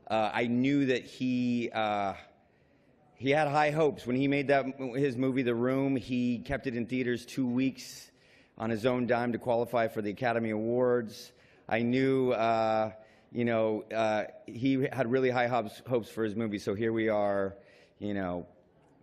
I knew that he had high hopes. When he made his movie, The Room, he kept it in theaters 2 weeks on his own dime to qualify for the Academy Awards. I knew, he had really high hopes for his movie, so here we are,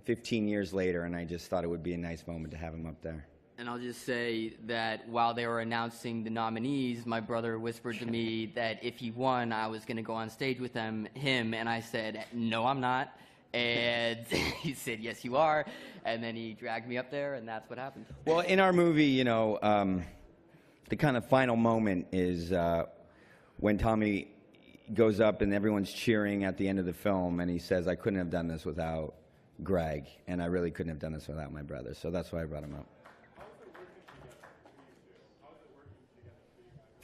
15 years later, and I just thought it would be a nice moment to have him up there. And I'll just say that while they were announcing the nominees, my brother whispered to me that if he won, I was going to go on stage with him, and I said, no, I'm not. And he said, yes, you are. And then he dragged me up there, and that's what happened. Well, in our movie, the kind of final moment is when Tommy goes up and everyone's cheering at the end of the film, and he says, I couldn't have done this without Greg, and I really couldn't have done this without my brother. So that's why I brought him up.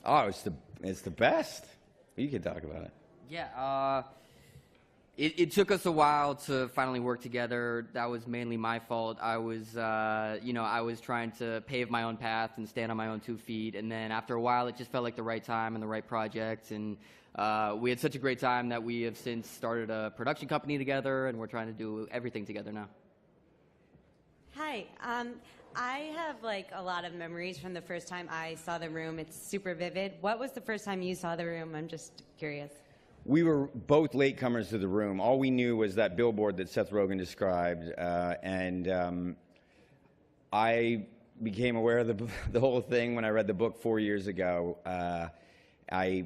Oh, it's the best. You can talk about it. Yeah, it took us a while to finally work together. That was mainly my fault. I was, I was trying to pave my own path and stand on my own 2 feet. And then after a while, it just felt like the right time and the right project. And we had such a great time that we have since started a production company together, and we're trying to do everything together now. Hi. I have a lot of memories from the first time I saw The Room. It's super vivid. What was the first time you saw The Room? I'm just curious. We were both latecomers to The Room. All we knew was that billboard that Seth Rogen described, and I became aware of the whole thing when I read the book 4 years ago.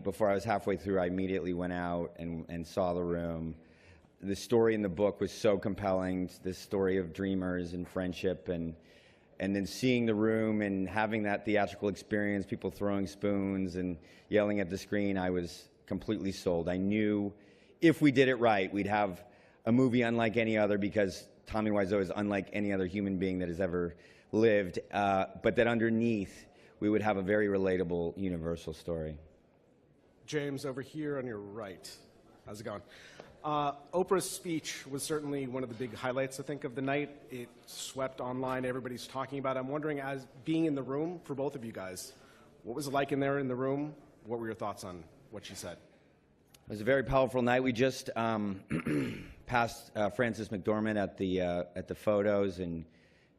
Before I was halfway through, I immediately went out and saw The Room. The story in the book was so compelling, this story of dreamers and friendship, and then seeing The Room and having that theatrical experience, people throwing spoons and yelling at the screen, I was completely sold. I knew if we did it right, we'd have a movie unlike any other, because Tommy Wiseau is unlike any other human being that has ever lived, but that underneath, we would have a very relatable, universal story. James, over here on your right. How's it going? Oprah's speech was certainly one of the big highlights, I think, of the night. It swept online. Everybody's talking about it. I'm wondering, as being in the room for both of you guys, what was it like in there in the room? What were your thoughts on what she said? It was a very powerful night. We just passed Frances McDormand at the photos, and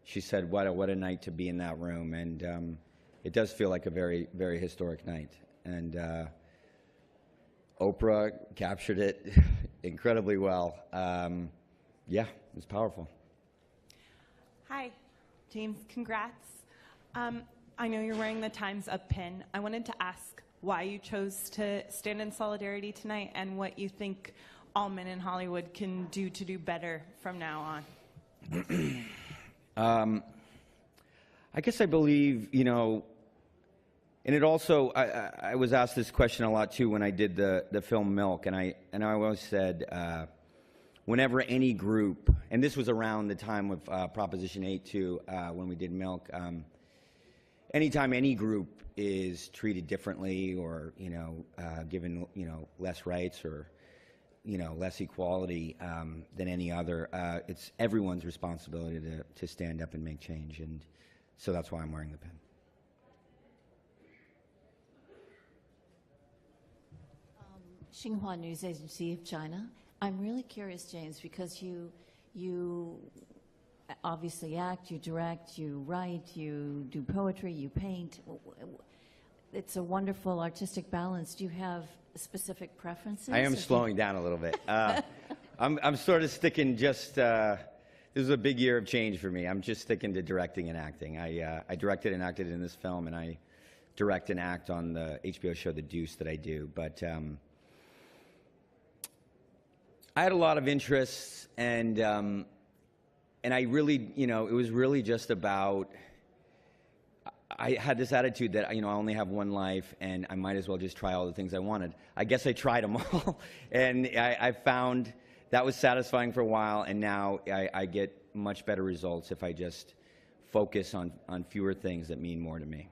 she said, "What a night to be in that room." And it does feel like a very, very historic night. And Oprah captured it incredibly well. Yeah, it was powerful. Hi, James. Congrats. I know you're wearing the Time's Up pin. I wanted to ask why you chose to stand in solidarity tonight, and what you think all men in Hollywood can do to do better from now on. I guess I believe, and it also, I was asked this question a lot too when I did the film Milk, and I always said, whenever any group, and this was around the time of Proposition 8 too, when we did Milk, anytime any group is treated differently, or given less rights, or less equality than any other, it's everyone's responsibility to stand up and make change, and so that's why I'm wearing the pin. Xinhua News Agency of China. I'm really curious, James, because you obviously act, you direct, you write, you do poetry, you paint. It's a wonderful artistic balance. Do you have specific preferences? I am slowing down a little bit. I'm sort of sticking just, this is a big year of change for me. I'm just sticking to directing and acting. I directed and acted in this film, and I direct and act on the HBO show The Deuce that I do. But I had a lot of interests, and I really, it was really just about, I had this attitude that, I only have one life, and I might as well just try all the things I wanted. I guess I tried them all, and I found that was satisfying for a while, and now I get much better results if I just focus on fewer things that mean more to me.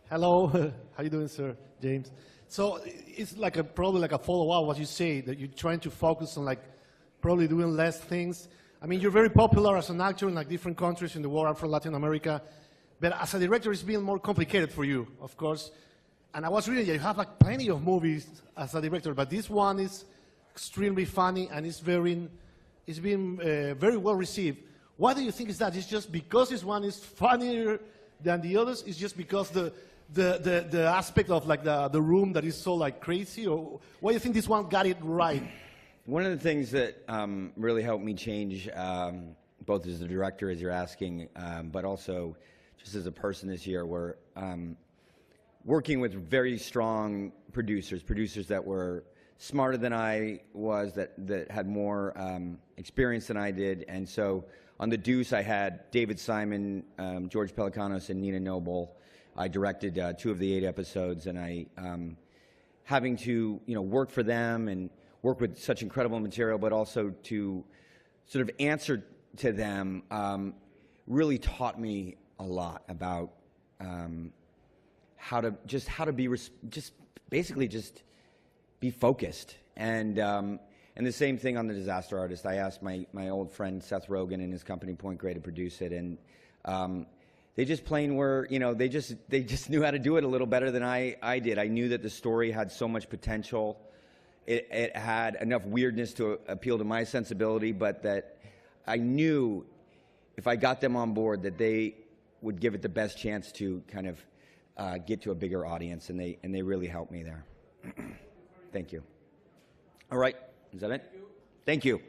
Hello, how you doing, sir? James. So it's like probably like a follow-up what you say, that you're trying to focus on like probably doing less things. I mean, you're very popular as an actor in like different countries in the world, I'm from Latin America, but as a director, it's been more complicated for you, of course. And I was reading that you have like plenty of movies as a director, but this one is extremely funny and it's been very well received. Why do you think is that? It's just because this one is funnier than the others? It's just because the aspect of like the room that is so like crazy? Or why do you think this one got it right? One of the things that really helped me change, both as a director, as you're asking, but also just as a person this year, were working with very strong producers that were smarter than I was, that had more experience than I did. And so on The Deuce, I had David Simon, George Pelecanos, and Nina Noble. I directed 2 of the 8 episodes, and I having to work for them and work with such incredible material, but also to sort of answer to them, really taught me a lot about how to be basically be focused. And the same thing on The Disaster Artist. I asked my old friend Seth Rogen and his company Point Grey to produce it, and they just plain were, they just knew how to do it a little better than I did. I knew that the story had so much potential. It had enough weirdness to appeal to my sensibility, but that I knew if I got them on board that they would give it the best chance to kind of get to a bigger audience, and they really helped me there. Thank you. All right, is that it? Thank you.